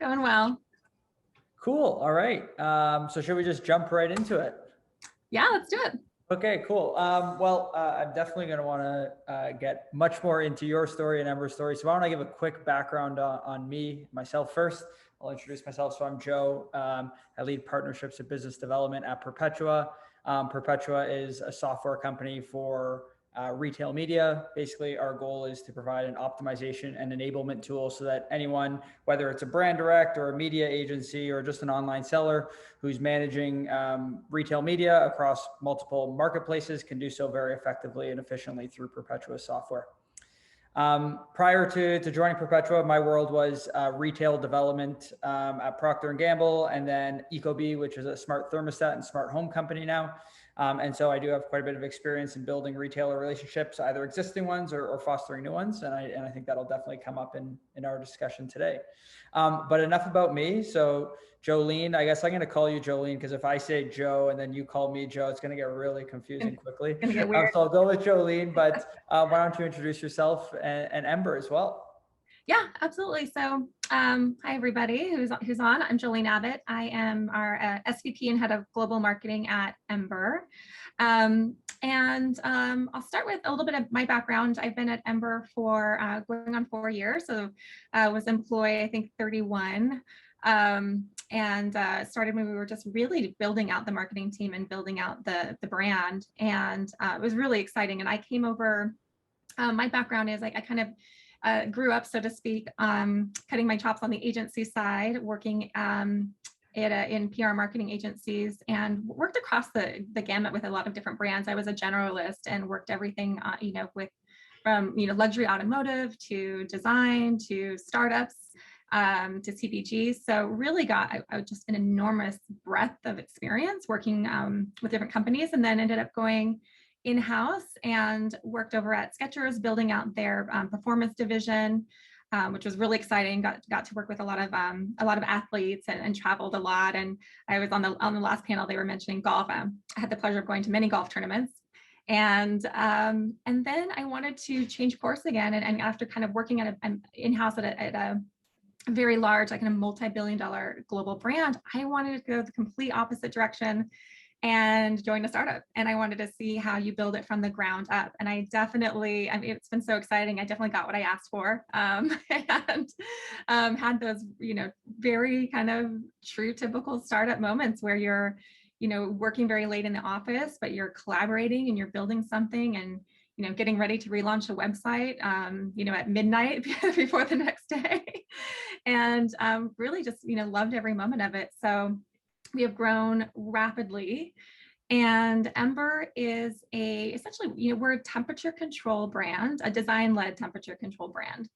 Going well. Cool. All right. So should we just jump right into it? Yeah, let's do it. Okay, cool. I'm definitely going to want to get much more into your story and Ember's story. So why don't I give a quick background on myself first. I'll introduce myself. So I'm Joe. I lead partnerships and business development at Perpetua. Perpetua is a software company for retail media. Basically, our goal is to provide an optimization and enablement tool so that anyone, whether it's a brand direct or a media agency or just an online seller who's managing retail media across multiple marketplaces, can do so very effectively and efficiently through Perpetua software. Prior to joining Perpetua, my world was retail development at Procter & Gamble, and then Ecobee, which is a smart thermostat and smart home company now. And so I do have quite a bit of experience in building retailer relationships, either existing ones or fostering new ones. And I think that'll definitely come up in our discussion today. But enough about me. So Jolene, I guess I'm going to call you Jolene, because if I say Joe and then you call me Joe, it's going to get really confusing quickly. It's gonna get weird. So I'll go with Jolene, but why don't you introduce yourself and Ember as well? Yeah, absolutely. So, hi everybody who's on. I'm Jolene Abbott. I am our SVP and head of global marketing at Ember. I'll start with a little bit of my background. I've been at Ember for going on 4 years. So I was employee, I think 31. Started when we were just really building out the marketing team and building out the brand. It was really exciting. And I came over, my background is like, I kind of grew up, so to speak, cutting my chops on the agency side, working in PR marketing agencies, and worked across the gamut with a lot of different brands. I was a generalist and worked everything, from luxury automotive to design to startups to CPG. So really got just an enormous breadth of experience working with different companies, and then ended up going in-house and worked over at Skechers, building out their performance division, which was really exciting. Got to work with a lot of athletes and traveled a lot. And I was on the last panel, they were mentioning golf. I had the pleasure of going to many golf tournaments. And then I wanted to change course again. And after kind of working at in-house at a very large, like in a multi-billion-dollar global brand, I wanted to go the complete opposite direction and join a startup. And I wanted to see how you build it from the ground up. And I definitely, it's been so exciting. I definitely got what I asked for, and had those, very kind of true, typical startup moments where you're, working very late in the office, but you're collaborating and you're building something and, getting ready to relaunch a website, at midnight before the next day. And really just, loved every moment of it. So we have grown rapidly, and Ember is essentially, we're a temperature control brand, a design-led temperature control brand.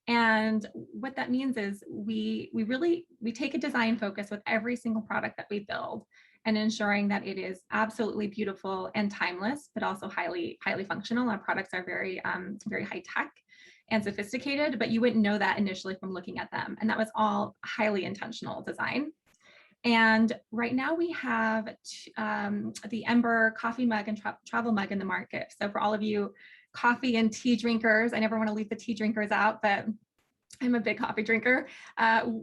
And what that means is we take a design focus with every single product that we build, and ensuring that it is absolutely beautiful and timeless, but also highly functional. Our products are very high tech and sophisticated, but you wouldn't know that initially from looking at them. And that was all highly intentional design. And right now we have the Ember coffee mug and travel mug in the market. So for all of you coffee and tea drinkers, I never want to leave the tea drinkers out, but I'm a big coffee drinker.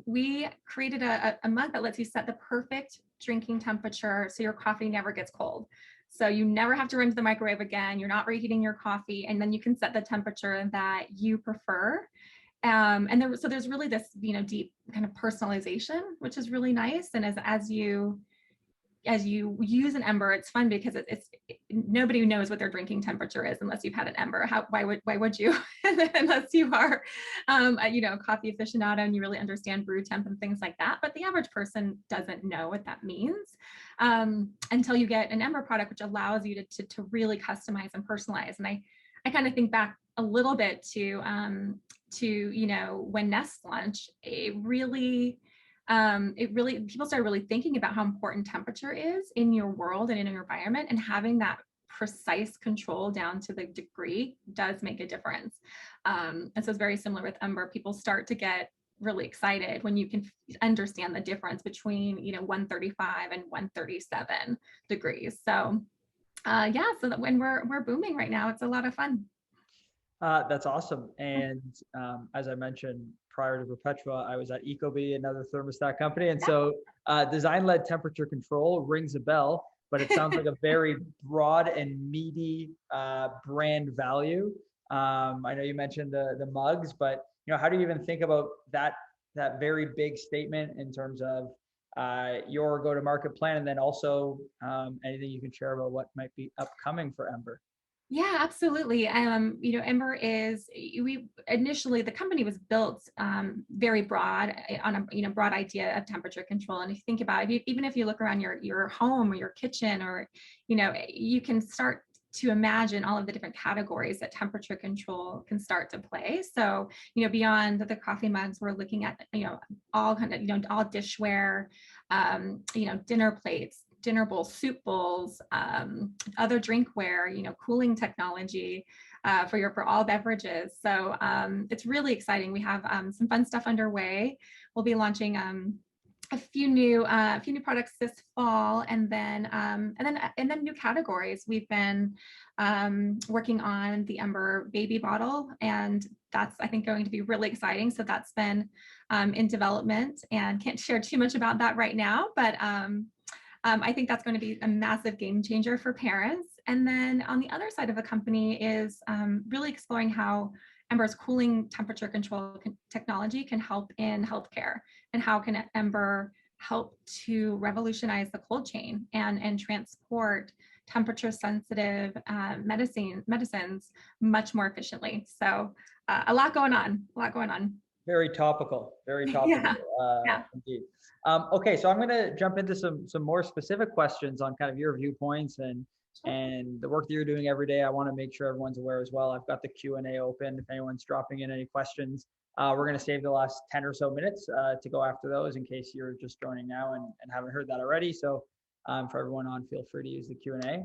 We created a mug that lets you set the perfect drinking temperature so your coffee never gets cold. So you never have to run to the microwave again. You're not reheating your coffee, and then you can set the temperature that you prefer. So there's really this, deep kind of personalization, which is really nice. And as you use an Ember, it's fun because it's nobody knows what their drinking temperature is unless you've had an Ember. Why would you? Unless you are, a coffee aficionado and you really understand brew temp and things like that. But the average person doesn't know what that means until you get an Ember product, which allows you to really customize and personalize. And I kind of think back a little bit to when Nest launched, people started really thinking about how important temperature is in your world and in your environment, and having that precise control down to the degree does make a difference. And so it's very similar with Ember. People start to get really excited when you can understand the difference between 135 and 137 degrees. So so that when we're booming right now, it's a lot of fun. That's awesome. And as I mentioned prior to Perpetua, I was at Ecobee, another thermostat company. And so design-led temperature control rings a bell, but it sounds like a very broad and meaty brand value. I know you mentioned the mugs, but how do you even think about that very big statement in terms of your go-to-market plan, and then also anything you can share about what might be upcoming for Ember? Yeah, absolutely. Ember is, we initially, the company was built very broad on a broad idea of temperature control. And if you think about it, even if you look around your home or your kitchen, or you can start to imagine all of the different categories that temperature control can start to play. So beyond the coffee mugs, we're looking at all kind of all dishware, dinner plates, dinner bowls, soup bowls, other drinkware, cooling technology for all beverages. So it's really exciting. We have some fun stuff underway. We'll be launching a few new products this fall, and then new categories. We've been working on the Ember baby bottle, and that's, I think, going to be really exciting. So that's been in development, and can't share too much about that right now, but I think that's going to be a massive game changer for parents. And then on the other side of the company is really exploring how Ember's cooling temperature control technology can help in healthcare, and how can Ember help to revolutionize the cold chain and transport temperature sensitive medicines much more efficiently. So a lot going on. Very topical, very topical. Yeah. Yeah. Indeed. Okay, so I'm going to jump into some more specific questions on kind of your viewpoints and the work that you're doing every day. I want to make sure everyone's aware as well. I've got the Q&A open. If anyone's dropping in any questions, we're going to save the last 10 or so minutes to go after those, in case you're just joining now and haven't heard that already. So for everyone on, feel free to use the Q&A.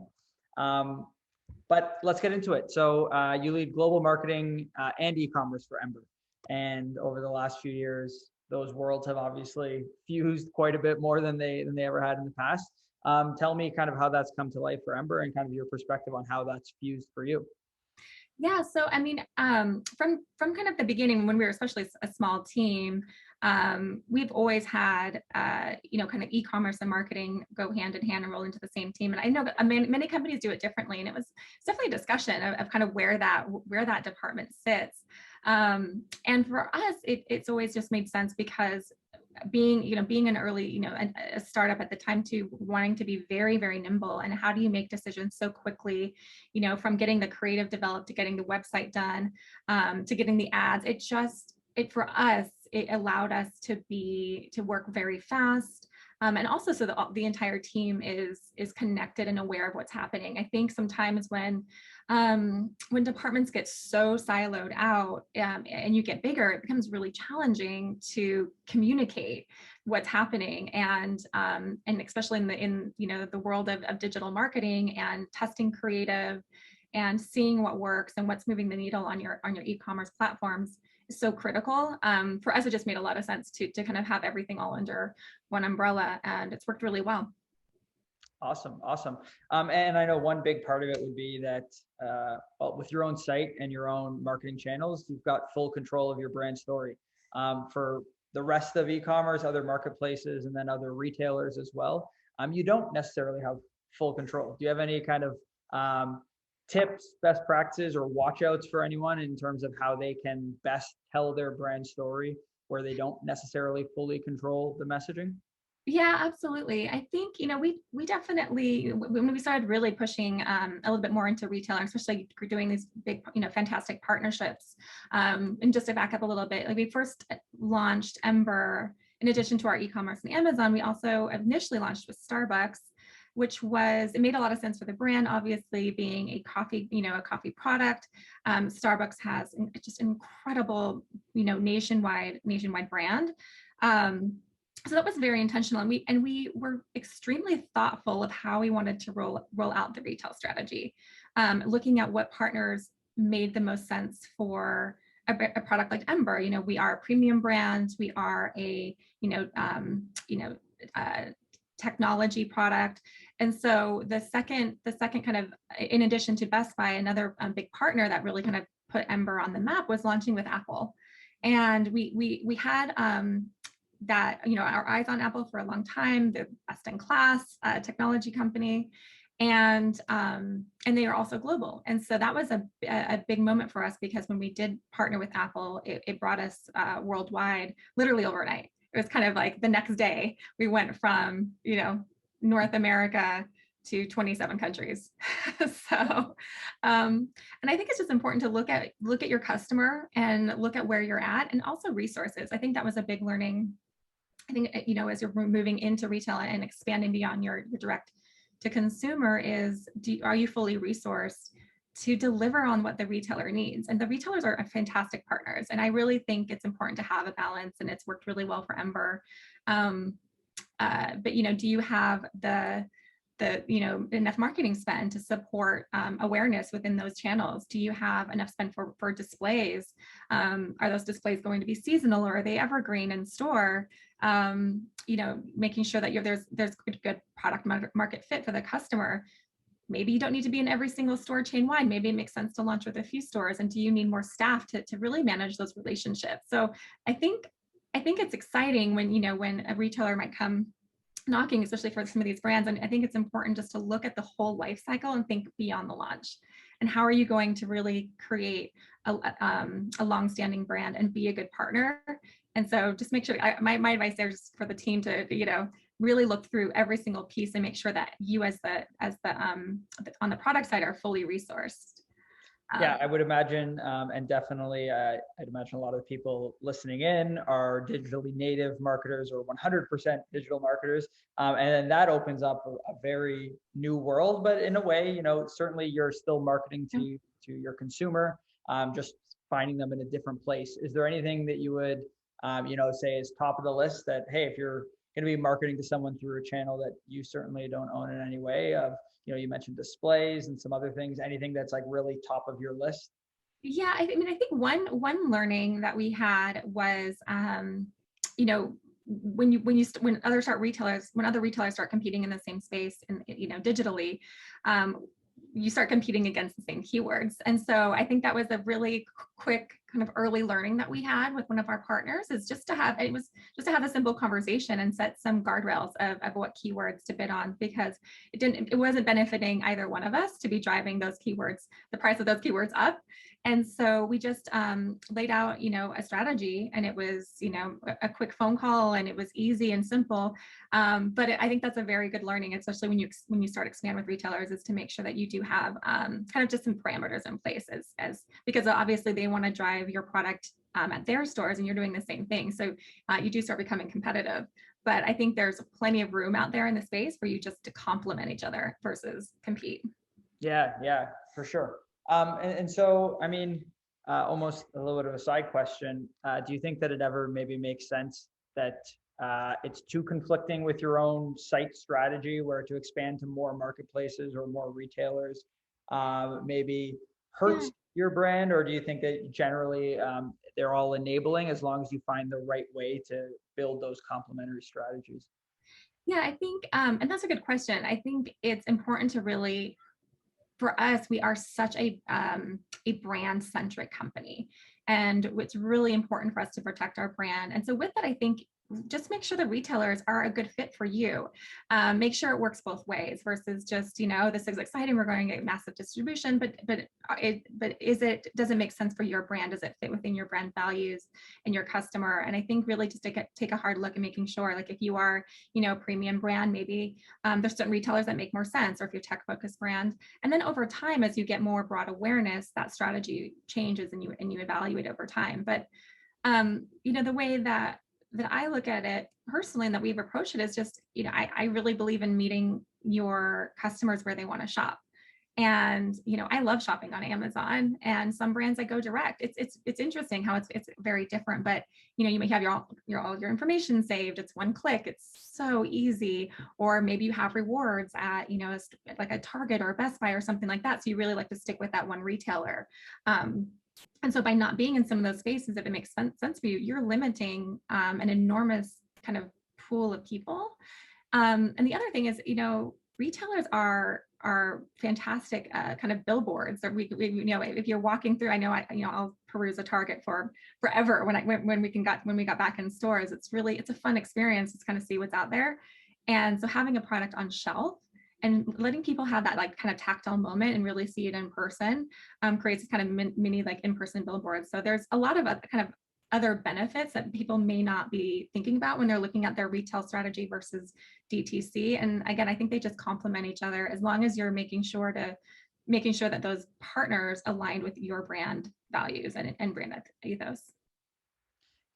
But let's get into it. So you lead global marketing and e-commerce for Ember. And over the last few years, those worlds have obviously fused quite a bit more than they ever had in the past. Tell me kind of how that's come to life for Ember, and kind of your perspective on how that's fused for you. Yeah, so I mean, from kind of the beginning, when we were especially a small team, we've always had kind of e-commerce and marketing go hand in hand and roll into the same team. And I know that many companies do it differently, and it's definitely a discussion of kind of where that department sits. And for us, it's always just made sense, because being an early, a startup at the time too, wanting to be very, very nimble, and how do you make decisions so quickly, from getting the creative developed to getting the website done, to getting the ads. For us, it allowed us to work very fast. And also so the entire team is connected and aware of what's happening. I think sometimes when departments get so siloed out, and you get bigger, it becomes really challenging to communicate what's happening, and especially in the world of digital marketing and testing creative and seeing what works and what's moving the needle on your e-commerce platforms is so critical. For us, it just made a lot of sense to kind of have everything all under one umbrella, and it's worked really well. Awesome. And I know one big part of it would be that with your own site and your own marketing channels, you've got full control of your brand story. For the rest of e-commerce, other marketplaces, and then other retailers as well, you don't necessarily have full control. Do you have any kind of tips, best practices, or watch outs for anyone in terms of how they can best tell their brand story where they don't necessarily fully control the messaging? Yeah, absolutely. I think, we definitely, when we started really pushing a little bit more into retail, and especially doing these big, fantastic partnerships. And just to back up a little bit, like, we first launched Ember, in addition to our e-commerce and Amazon, we also initially launched with Starbucks, it made a lot of sense for the brand, obviously being a coffee product. Starbucks has just incredible, nationwide brand. So that was very intentional, and we were extremely thoughtful of how we wanted to roll out the retail strategy, looking at what partners made the most sense for a product like Ember. We are a premium brand. We are a technology product, and so the second kind of, in addition to Best Buy, another big partner that really kind of put Ember on the map was launching with Apple. And we had that, our eyes on Apple for a long time, the best in class technology company. And they are also global. And so that was a big moment for us, because when we did partner with Apple, it brought us worldwide, literally overnight. It was kind of like the next day we went from, North America to 27 countries. So, and I think it's just important to look at your customer and look at where you're at, and also resources. I think that was a big learning. I think, as you're moving into retail and expanding beyond your direct to consumer, are you fully resourced to deliver on what the retailer needs? And the retailers are fantastic partners. And I really think it's important to have a balance, and it's worked really well for Ember. But, do you have the enough marketing spend to support awareness within those channels? Do you have enough spend for displays? Are those displays going to be seasonal, or are they evergreen in store? Making sure that there's good product market fit for the customer. Maybe you don't need to be in every single store chain wide. Maybe it makes sense to launch with a few stores. And do you need more staff to really manage those relationships? So I think it's exciting when a retailer might come knocking, especially for some of these brands. And I think it's important just to look at the whole life cycle and think beyond the launch. And how are you going to really create a long-standing brand and be a good partner? And so just make sure, my advice there is for the team to, really look through every single piece and make sure that you as the on the product side are fully resourced. Yeah, I would imagine, and definitely, I'd imagine a lot of the people listening in are digitally native marketers or 100% digital marketers, and then that opens up a very new world. But in a way, certainly you're still marketing to your consumer, just finding them in a different place. Is there anything that you would, say is top of the list that, hey, if you're going to be marketing to someone through a channel that you certainly don't own in any way, you mentioned displays and some other things, anything that's like really top of your list? Yeah, I think one learning that we had was, when other retailers start competing in the same space and digitally, you start competing against the same keywords. And so I think that was a really quick kind of early learning that we had with one of our partners, is just to have a simple conversation and set some guardrails of what keywords to bid on, because it wasn't benefiting either one of us to be driving those keywords, the price of those keywords up. And so we just laid out, a strategy, and it was, a quick phone call, and it was easy and simple. But I think that's a very good learning, especially when you start expand with retailers, is to make sure that you do have kind of just some parameters in place, as because obviously they want to drive your product at their stores, and you're doing the same thing. So you do start becoming competitive. But I think there's plenty of room out there in the space for you just to complement each other versus compete. Yeah, for sure. And so, I mean, almost a little bit of a side question. Do you think that it ever maybe makes sense that it's too conflicting with your own site strategy, where to expand to more marketplaces or more retailers maybe hurts your brand? Or do you think that generally they're all enabling, as long as you find the right way to build those complementary strategies? Yeah, I think, and that's a good question. I think it's important to really, for us, we are such a brand-centric company, and it's really important for us to protect our brand. And so with that, I think just make sure the retailers are a good fit for you. Make sure it works both ways, versus just, this is exciting, we're going to get massive distribution, but does it make sense for your brand? Does it fit within your brand values and your customer? And I think really just take a hard look at making sure, like if you are, premium brand, maybe there's certain retailers that make more sense, or if you're tech focused brand. And then over time, as you get more broad awareness, that strategy changes and you evaluate over time. But the way that I look at it personally, and that we've approached it, is just, I really believe in meeting your customers where they want to shop. And, I love shopping on Amazon, and some brands I go direct. It's interesting how it's very different, but, you may have all your information saved. It's one click. It's so easy. Or maybe you have rewards at, like a Target or a Best Buy or something like that. So you really like to stick with that one retailer. And so by not being in some of those spaces, if it makes sense for you, you're limiting an enormous kind of pool of people. And the other thing is, retailers are are fantastic kind of billboards. Or we you know, if you're walking through, I know I'll peruse a Target for forever when we got back in stores. It's a fun experience to kind of see what's out there. And so having a product on shelf and letting people have that like kind of tactile moment and really see it in person creates this kind of mini like in-person billboards. So there's a lot of kind of other benefits that people may not be thinking about when they're looking at their retail strategy versus DTC. And again, I think they just complement each other as long as you're making sure that those partners align with your brand values and brand ethos.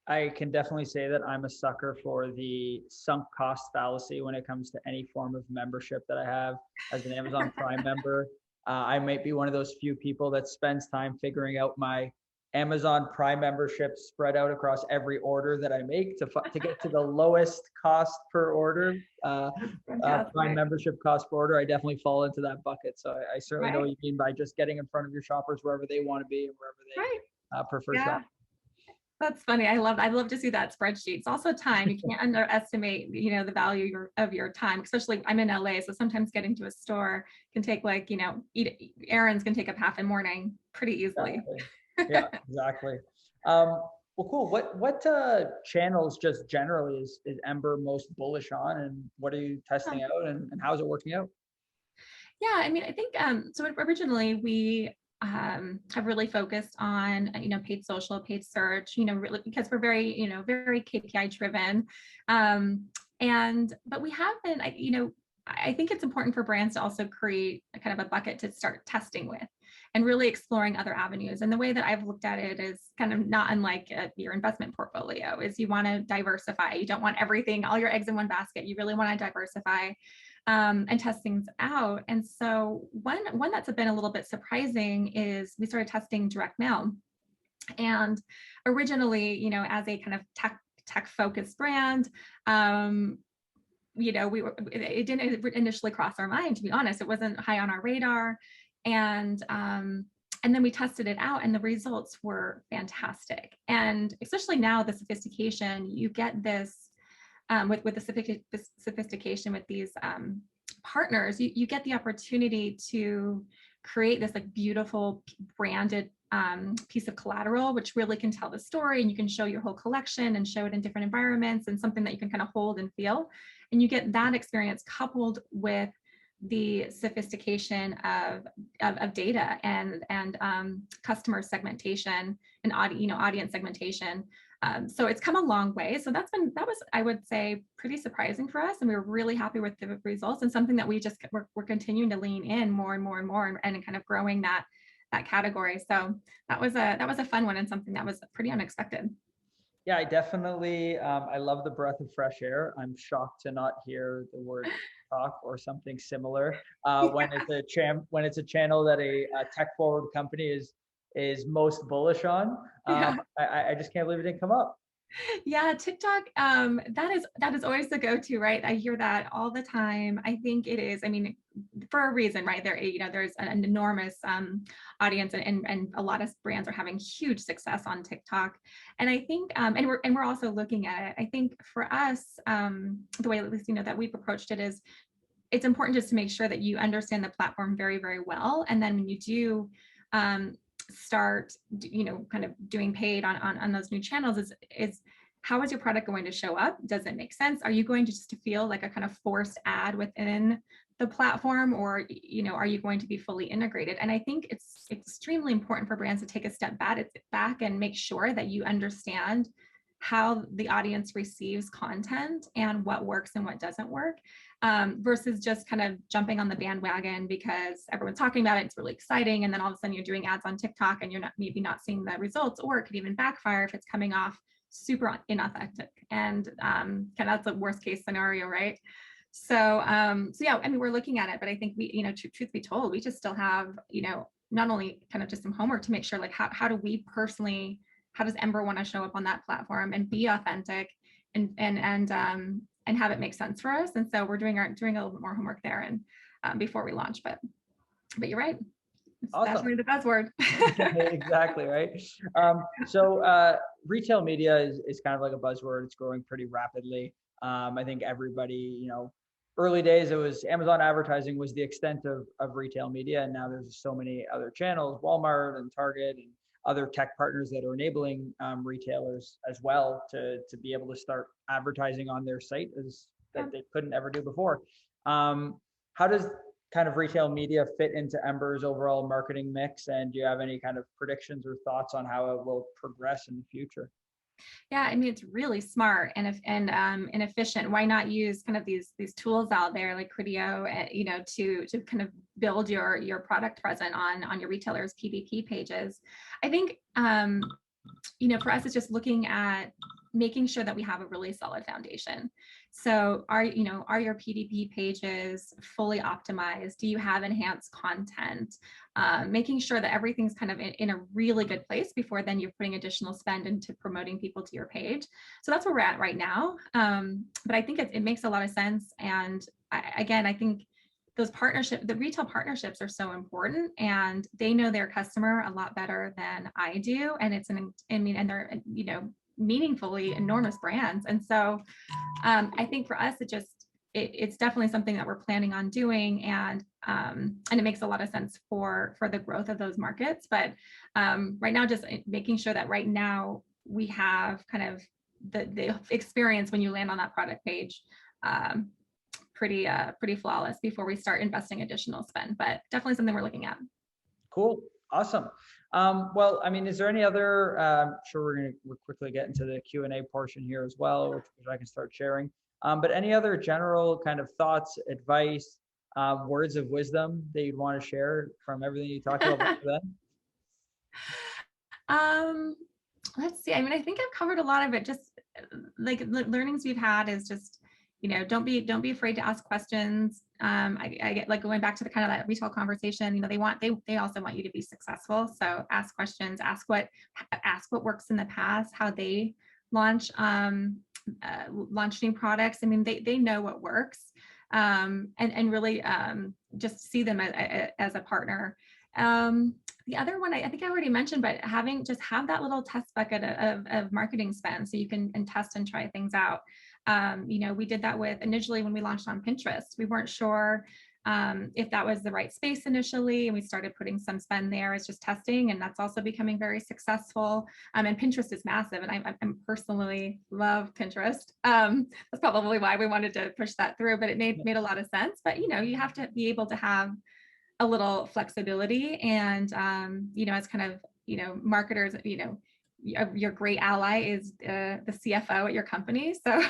I can definitely say that I'm a sucker for the sunk cost fallacy when it comes to any form of membership that I have as an Amazon Prime member. I might be one of those few people that spends time figuring out my Amazon Prime membership spread out across every order that I make to get to the lowest cost per order. Prime membership cost per order, I definitely fall into that bucket. So I certainly know what you mean by just getting in front of your shoppers wherever they want to be and wherever they prefer shop. That's funny. I love to see that spreadsheet. It's also time. You can't underestimate, the value of your time, especially I'm in LA. So sometimes getting to a store can take errands can take up half a morning pretty easily. Exactly. Yeah, exactly. Well, cool. What channels just generally is Ember most bullish on, and what are you testing out, and how's it working out? Yeah, I mean, I think so originally we have really focused on paid social, paid search, really because we're very very KPI driven, but we have been I think it's important for brands to also create a kind of a bucket to start testing with and really exploring other avenues. And the way that I've looked at it is kind of not unlike your investment portfolio, is you want to diversify. You don't want everything, all your eggs in one basket. You really want to diversify and test things out. And so one that's been a little bit surprising is we started testing direct mail. And originally, as a kind of tech focused brand, it didn't initially cross our mind, to be honest. It wasn't high on our radar. And then we tested it out and the results were fantastic. And especially now, the sophistication, you get this with the sophistication with these partners, you get the opportunity to create this like beautiful branded piece of collateral, which really can tell the story, and you can show your whole collection and show it in different environments and something that you can kind of hold and feel. And you get that experience coupled with the sophistication of data and customer segmentation and audience segmentation. So it's come a long way. So that was, I would say, pretty surprising for us, and we were really happy with the results, and something that we're continuing to lean in more and more and more, and kind of growing that category. So that was a fun one and something that was pretty unexpected. Yeah, I definitely, I love the breath of fresh air. I'm shocked to not hear the word talk or something similar when it's a channel that a tech forward company is most bullish on. I just can't believe it didn't come up. Yeah, TikTok, that is always the go-to, right? I hear that all the time. I think it is, I mean, for a reason, right? There's an enormous audience, and a lot of brands are having huge success on TikTok. And I think, and we're also looking at it. I think for us, the way at least that we've approached it is, it's important just to make sure that you understand the platform very, very well. And then when you do start kind of doing paid on those new channels, is how is your product going to show up? Does it make sense? Are you going to just feel like a kind of forced ad within the platform, or are you going to be fully integrated? And I think it's extremely important for brands to take a step back and make sure that you understand how the audience receives content and what works and what doesn't work, versus just kind of jumping on the bandwagon because everyone's talking about it, it's really exciting, and then all of a sudden you're doing ads on TikTok and you're maybe not seeing the results, or it could even backfire if it's coming off super inauthentic. And kind of that's the worst case scenario, right? So yeah, I mean, we're looking at it, but I think we, truth be told, we just still have, not only kind of just some homework to make sure, like, how do we personally, how does Ember want to show up on that platform and be authentic and have it make sense for us? And so we're doing a little bit more homework there and before we launch, but you're right. Awesome. That's really the buzzword. Exactly, right. So retail media is kind of like a buzzword. It's growing pretty rapidly. I think everybody, early days, it was Amazon advertising was the extent of retail media. And now there's so many other channels, Walmart and Target and other tech partners that are enabling retailers as well to be able to start advertising on their site as that they couldn't ever do before. How does kind of retail media fit into Ember's overall marketing mix? And do you have any kind of predictions or thoughts on how it will progress in the future? Yeah, I mean, it's really smart and efficient. Why not use kind of these tools out there like Criteo, to kind of build your product present on your retailers' PDP pages. I think for us, it's just looking at making sure that we have a really solid foundation. So are your PDP pages fully optimized? Do you have enhanced content? Making sure that everything's kind of in a really good place before then you're putting additional spend into promoting people to your page. So that's where we're at right now. But I think it makes a lot of sense. And I think the retail partnerships are so important, and they know their customer a lot better than I do. And and they're, meaningfully enormous brands. And so I think for us, it's definitely something that we're planning on doing, and it makes a lot of sense for the growth of those markets. But right now, just making sure that right now we have kind of the experience when you land on that product page pretty flawless before we start investing additional spend. But definitely something we're looking at. Cool. Awesome. Well, I mean, is there any other, sure we'll quickly get into the Q&A portion here as well, which I can start sharing. But any other general kind of thoughts, advice, words of wisdom that you'd want to share from everything you talked about today? Let's see. I mean, I think I've covered a lot of it. Just like learnings we've had is just, don't be afraid to ask questions. I get like going back to the kind of that retail conversation, they also want you to be successful. So ask questions, ask what works in the past, how they launch new products. I mean, they know what works, and really just see them as a partner. The other one I think I already mentioned, but have that little test bucket of marketing spend so you can test and try things out. We did that initially when we launched on Pinterest. We weren't sure if that was the right space initially, and we started putting some spend there as just testing, and that's also becoming very successful. And Pinterest is massive, and I personally love Pinterest. That's probably why we wanted to push that through, but it made a lot of sense. But you have to be able to have a little flexibility, and as kind of marketers, your great ally is the CFO at your company. So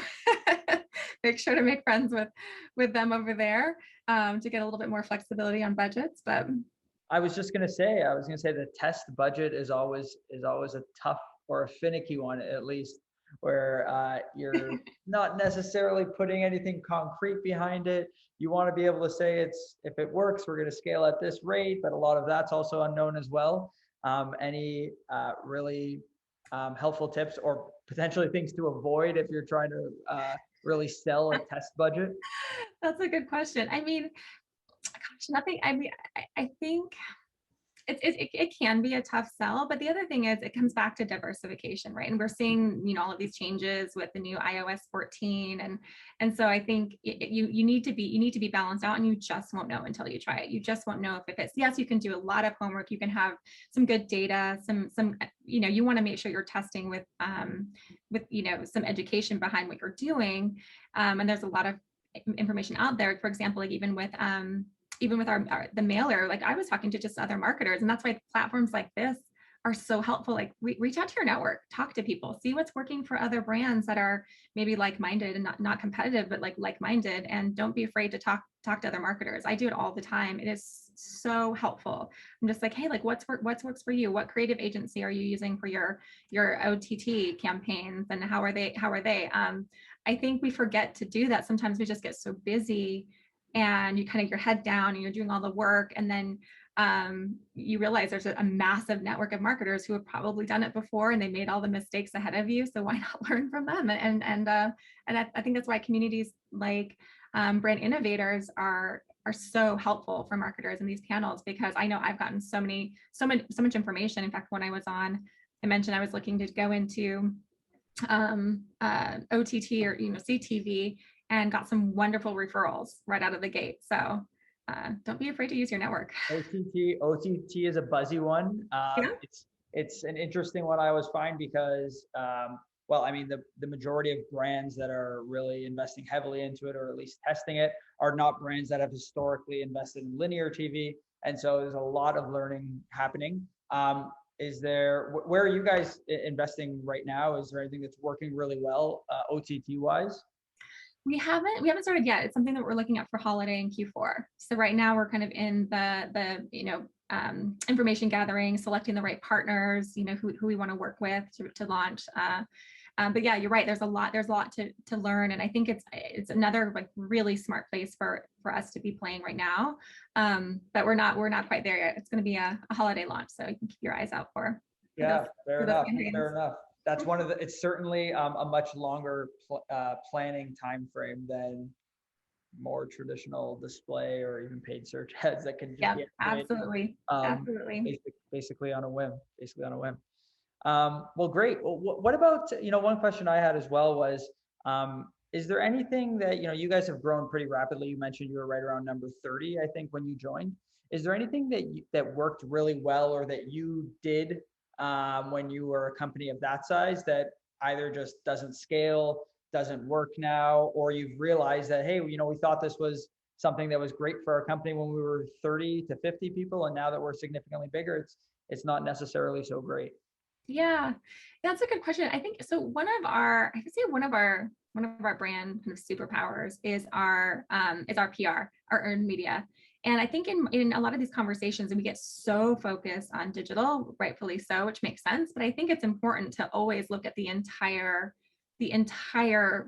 make sure to make friends with them over there to get a little bit more flexibility on budgets. But I was going to say the test budget is always a tough or a finicky one, at least, where you're not necessarily putting anything concrete behind it. You want to be able to say if it works, we're going to scale at this rate, but a lot of that's also unknown as well. Any really helpful tips or potentially things to avoid if you're trying to really sell a test budget? That's a good question. I mean, gosh, nothing. I mean, I think it can be a tough sell, but the other thing is it comes back to diversification, right? And we're seeing all of these changes with the new iOS 14, and so I think you need to be balanced out, and you just won't know until you try it. You just won't know if it fits. Yes, you can do a lot of homework. You can have some good data, some you want to make sure you're testing with some education behind what you're doing, and there's a lot of information out there. For example, like even with the mailer, like I was talking to just other marketers, and that's why platforms like this are so helpful. Like reach out to your network, talk to people, see what's working for other brands that are maybe like-minded and not competitive, but like-minded, and don't be afraid to talk to other marketers. I do it all the time. It is so helpful. I'm just like, hey, like what works for you? What creative agency are you using for your OTT campaigns, and how are they? I think we forget to do that. Sometimes we just get so busy, and you kind of your head down and you're doing all the work, and then you realize there's a massive network of marketers who have probably done it before, and they made all the mistakes ahead of you. So why not learn from them? And I think that's why communities like Brand Innovators are so helpful for marketers in these panels, because I know I've gotten so much information. In fact, when I was on, I mentioned I was looking to go into OTT or CTV, and got some wonderful referrals right out of the gate. So don't be afraid to use your network. OTT is a buzzy one. Yeah. It's an interesting one I always find because, well, I mean, the majority of brands that are really investing heavily into it, or at least testing it, are not brands that have historically invested in linear TV. And so there's a lot of learning happening. Where are you guys investing right now? Is there anything that's working really well, OTT wise? We haven't started yet. It's something that we're looking at for holiday in Q4. So right now we're kind of in the information gathering, selecting the right partners, who we want to work with to launch. But yeah, you're right. There's a lot to learn, and I think it's another like really smart place for us to be playing right now. But we're not quite there yet. It's going to be a holiday launch, so you can keep your eyes out for. Yeah, fair enough. Fair enough. That's it's certainly a much longer planning time frame than more traditional display or even paid search ads that can just be absolutely, absolutely. Basically on a whim. Well, great. Well, what about, one question I had as well was, is there anything that, you guys have grown pretty rapidly. You mentioned you were right around number 30, I think, when you joined. Is there anything that worked really well, or that you did when you were a company of that size, that either just doesn't scale, doesn't work now, or you've realized that, hey, we thought this was something that was great for our company when we were 30 to 50 people, and now that we're significantly bigger, it's not necessarily so great? Yeah, that's a good question. I think so. One of our brand kind of superpowers is our PR, our earned media. And I think in a lot of these conversations, we get so focused on digital, rightfully so, which makes sense. But I think it's important to always look at the entire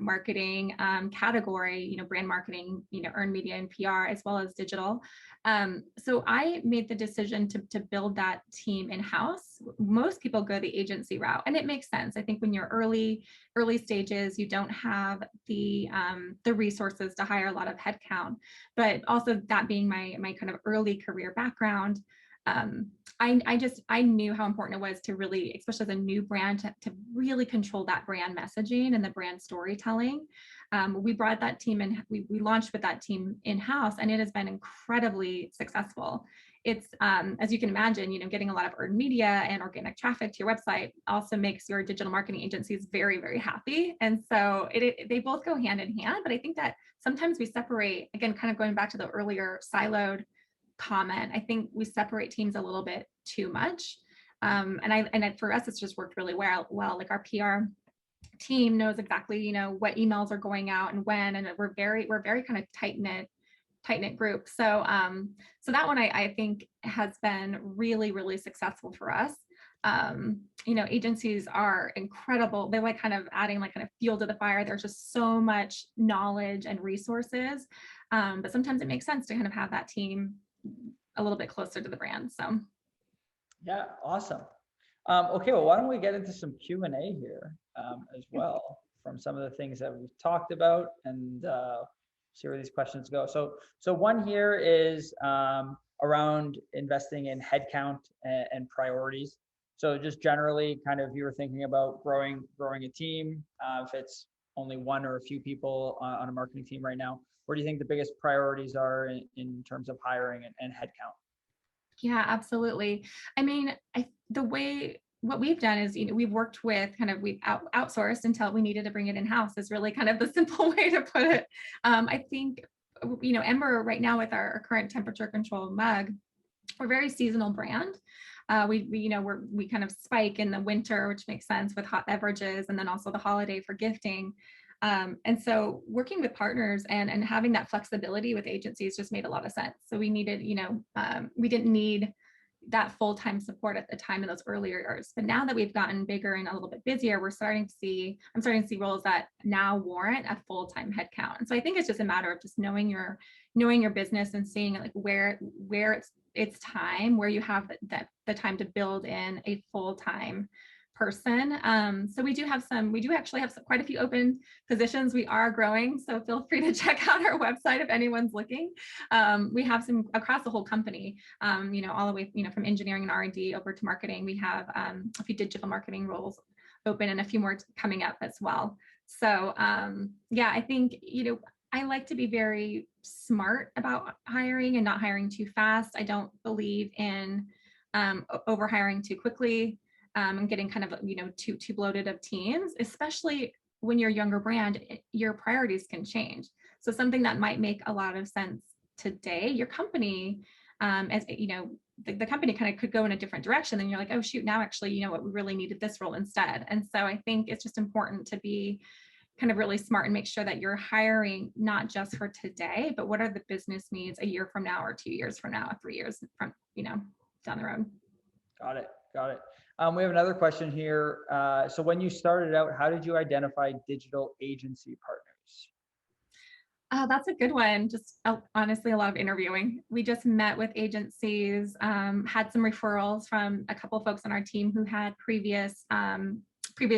marketing category, brand marketing, earned media and PR, as well as digital. So I made the decision to build that team in-house. Most people go the agency route, and it makes sense. I think when you're early stages, you don't have the resources to hire a lot of headcount. But also, that being my kind of early career background, I knew how important it was to really, especially as a new brand, to really control that brand messaging and the brand storytelling. We brought that team in, we launched with that team in-house, and it has been incredibly successful. It's, as you can imagine, getting a lot of earned media and organic traffic to your website also makes your digital marketing agencies very, very happy. And so they both go hand in hand. But I think that sometimes we separate, again, kind of going back to the earlier siloed comment, I think we separate teams a little bit too much. And for us, it's just worked really well. Like our PR team knows exactly, what emails are going out and when, and we're very kind of tight knit group. So that one I think has been really, really successful for us. Agencies are incredible. They like kind of adding like kind of fuel to the fire. There's just so much knowledge and resources. But sometimes it makes sense to kind of have that team a little bit closer to the brand. So yeah, awesome. Okay, well, why don't we get into some Q&A here as well, from some of the things that we've talked about, and see where these questions go. So one here is around investing in headcount and priorities. So just generally, kind of, you were thinking about growing a team, if it's only one or a few people on a marketing team right now, where do you think the biggest priorities are in terms of hiring and headcount? Yeah, absolutely. I mean, what we've done is, we've worked with we've outsourced until we needed to bring it in-house, is really kind of the simple way to put it. I think, Ember right now, with our current temperature control mug, we're a very seasonal brand. We kind of spike in the winter, which makes sense with hot beverages, and then also the holiday for gifting. And so working with partners and having that flexibility with agencies just made a lot of sense. So we needed, we didn't need that full-time support at the time in those earlier years. But now that we've gotten bigger and a little bit busier, I'm starting to see roles that now warrant a full-time headcount. And so I think it's just a matter of just knowing your business and seeing like where it's time, where you have the time to build in a full-time person. So we actually have quite a few open positions. We are growing, so feel free to check out our website if anyone's looking. We have some across the whole company, all the way, from engineering and R&D over to marketing. We have a few digital marketing roles open and a few more coming up as well. So yeah, I think, I like to be very smart about hiring and not hiring too fast. I don't believe in over hiring too quickly and getting kind of, too bloated of teams, especially when you're a younger brand. Your priorities can change. So something that might make a lot of sense today, your company, as the company kind of could go in a different direction. Then you're like, oh shoot, now actually, you know what, we really needed this role instead. And so I think it's just important to be kind of really smart and make sure that you're hiring not just for today, but what are the business needs a year from now or 2 years from now or 3 years from, down the road. Got it. We have another question here. So when you started out, how did you identify digital agency partners? That's a good one. Just honestly, a lot of interviewing. We just met with agencies, had some referrals from a couple of folks on our team who had previous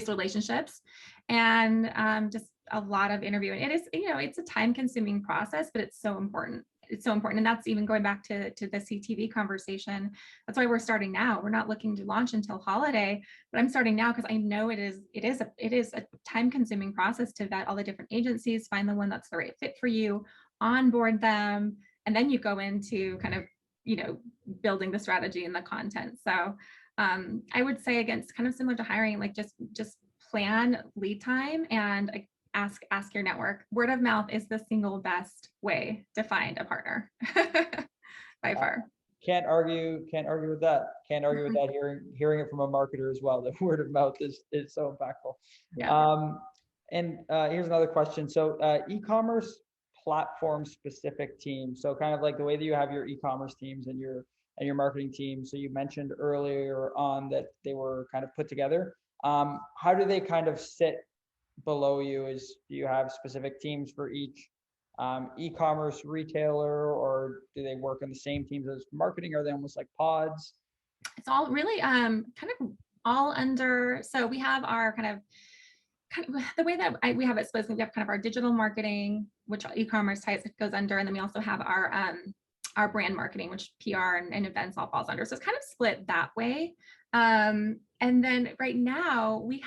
relationships, and just a lot of interviewing. It is, it's a time-consuming process, but it's so important. It's so important. And that's even going back to the CTV conversation. That's why we're starting now. We're not looking to launch until holiday, but I'm starting now because I know it is a time-consuming process to vet all the different agencies, find the one that's the right fit for you, onboard them, and then you go into kind of, building the strategy and the content. So I would say, again, it's kind of similar to hiring, like just plan lead time and ask your network. Word of mouth is the single best way to find a partner by far. Can't argue with that. Hearing it from a marketer as well. The word of mouth is so impactful. Yeah. And here's another question. So e-commerce platform specific teams. So kind of like the way that you have your e-commerce teams and your marketing team. So you mentioned earlier on that they were kind of put together. How do they kind of sit below you? Do you have specific teams for each e-commerce retailer, or do they work on the same teams as marketing? Are they almost like pods? It's all really kind of all under. So we have our kind of the way that we have it split. We have kind of our digital marketing, which e-commerce types goes under, and then we also have our brand marketing, which PR and events all falls under. So it's kind of split that way. And then right now we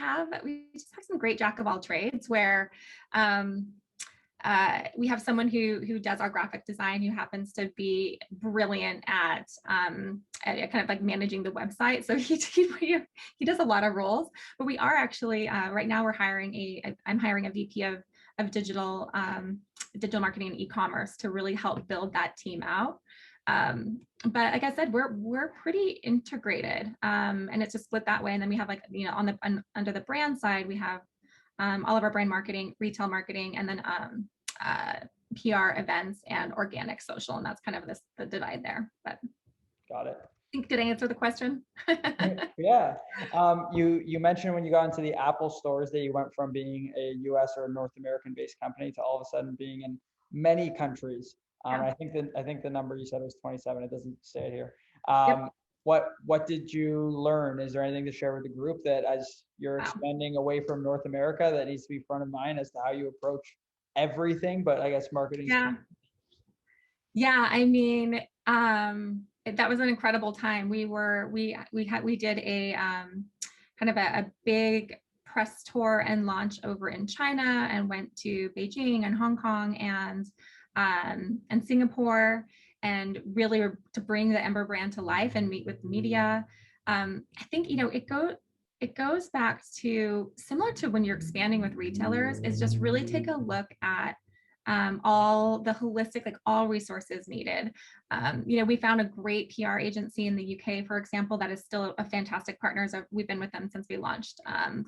just have some great jack of all trades where we have someone who does our graphic design, who happens to be brilliant at kind of like managing the website. So he does a lot of roles, but we are actually right now I'm hiring a VP of digital marketing and e-commerce to really help build that team out. But like I said, we're pretty integrated, and it's just split that way. And then we have under the brand side, we have all of our brand marketing, retail marketing, and then PR, events, and organic social. And that's kind of the divide there. But got it. Did I answer the question? Yeah. You mentioned when you got into the Apple stores that you went from being a US or a North American based company to all of a sudden being in many countries. Yeah. I think the number you said was 27. It doesn't say it here. Yep. What did you learn? Is there anything to share with the group that as you're expanding away from North America that needs to be front of mind as to how you approach everything, but I guess marketing? Yeah. I mean, that was an incredible time. We did a kind of a big press tour and launch over in China, and went to Beijing and Hong Kong and Singapore, and really to bring the Ember brand to life and meet with the media. I think, it goes back to similar to when you're expanding with retailers, is just really take a look at all the holistic, like all resources needed. We found a great PR agency in the UK, for example, that is still a fantastic partner. So we've been with them since we launched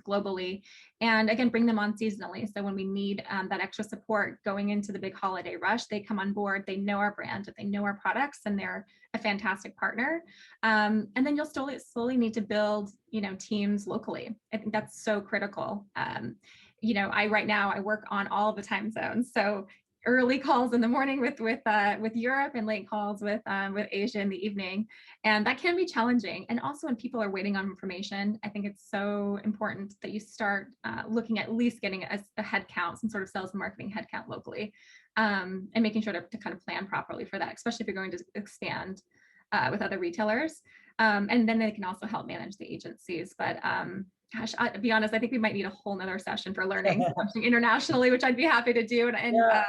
globally, and again, bring them on seasonally. So when we need that extra support going into the big holiday rush, they come on board, they know our brand, they know our products, and they're a fantastic partner. And then you'll slowly need to build, teams locally. I think that's so critical. Right now I work on all the time zones. So early calls in the morning with Europe, and late calls with Asia in the evening. And that can be challenging. And also when people are waiting on information, I think it's so important that you start looking at least getting a head count, some sort of sales and marketing head count locally, and making sure to kind of plan properly for that, especially if you're going to expand with other retailers. And then they can also help manage the agencies. But Gosh, to be honest, I think we might need a whole nother session for learning internationally, which I'd be happy to do. And Yeah,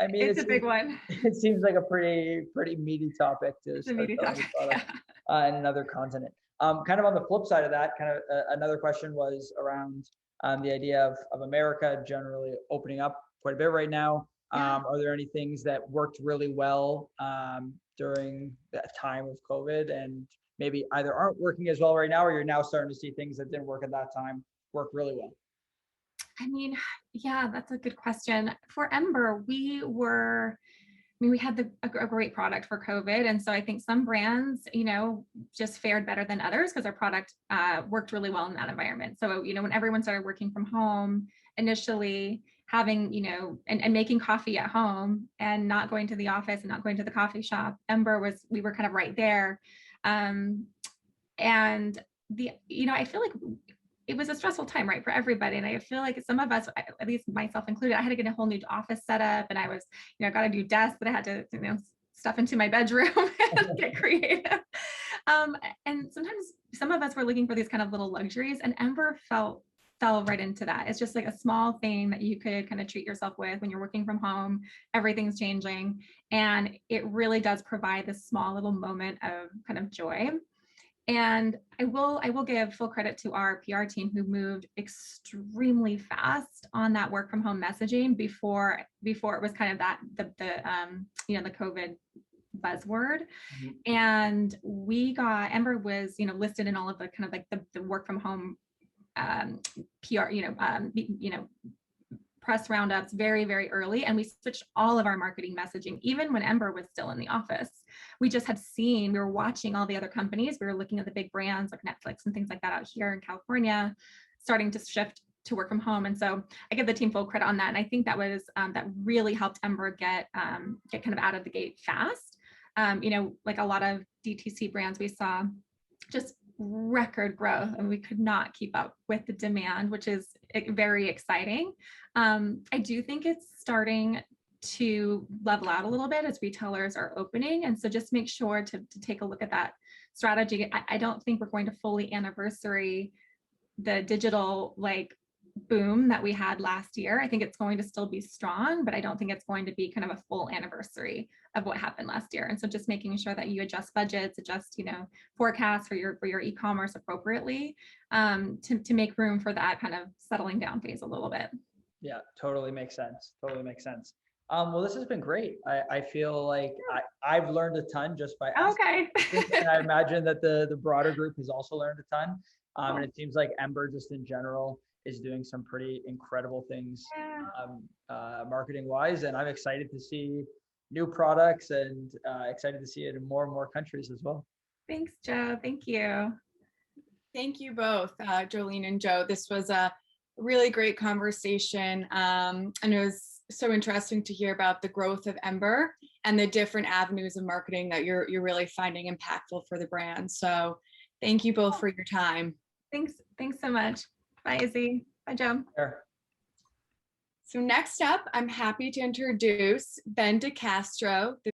I mean, it's a big one. it seems like a pretty meaty topic to It's a start meaty selling your topic. product in another continent. Kind of on the flip side of that, kind of another question was around the idea of America generally opening up quite a bit right now. Yeah. Are there any things that worked really well during that time of COVID and maybe either aren't working as well right now, or you're now starting to see things that didn't work at that time work really well? I mean, yeah, that's a good question. For Ember, we had a great product for COVID. And so I think some brands, just fared better than others because our product worked really well in that environment. So, when everyone started working from home initially, having, and making coffee at home and not going to the office and not going to the coffee shop, we were kind of right there. And I feel like it was a stressful time, right, for everybody. And I feel like some of us, at least myself included, I had to get a whole new office set up, and I was, got a new desk that I had to, stuff into my bedroom and get creative. And sometimes some of us were looking for these kind of little luxuries, and Ember fell right into that. It's just like a small thing that you could kind of treat yourself with when you're working from home. Everything's changing, and it really does provide this small little moment of kind of joy. And I will give full credit to our PR team, who moved extremely fast on that work from home messaging before it was kind of the COVID buzzword. Mm-hmm. And Ember was, listed in all of the kind of like the work from home PR, press roundups very, very early. And we switched all of our marketing messaging, even when Ember was still in the office. We were watching all the other companies. We were looking at the big brands like Netflix and things like that out here in California, starting to shift to work from home. And so I give the team full credit on that. And I think that was, that really helped Ember get kind of out of the gate fast. Like a lot of DTC brands, we saw just record growth, and we could not keep up with the demand, which is very exciting. I do think it's starting to level out a little bit as retailers are opening. And so just make sure to take a look at that strategy. I don't think we're going to fully anniversary the digital boom that we had last year. I think it's going to still be strong, but I don't think it's going to be kind of a full anniversary of what happened last year. And so just making sure that you adjust budgets, adjust, forecasts for your e-commerce appropriately, to make room for that kind of settling down phase a little bit. Yeah, totally makes sense. Well, this has been great. I feel like I've learned a ton just by asking. Okay. And I imagine that the broader group has also learned a ton. And it seems like Ember just in general is doing some pretty incredible things marketing wise. And I'm excited to see new products and excited to see it in more and more countries as well. Thanks, Joe. Thank you. Thank you both, Jolene and Joe. This was a really great conversation. And it was so interesting to hear about the growth of Ember and the different avenues of marketing that you're really finding impactful for the brand. So thank you both for your time. Thanks so much. Bye, Izzy. Bye, Joe. Sure. So next up, I'm happy to introduce Ben DeCastro, the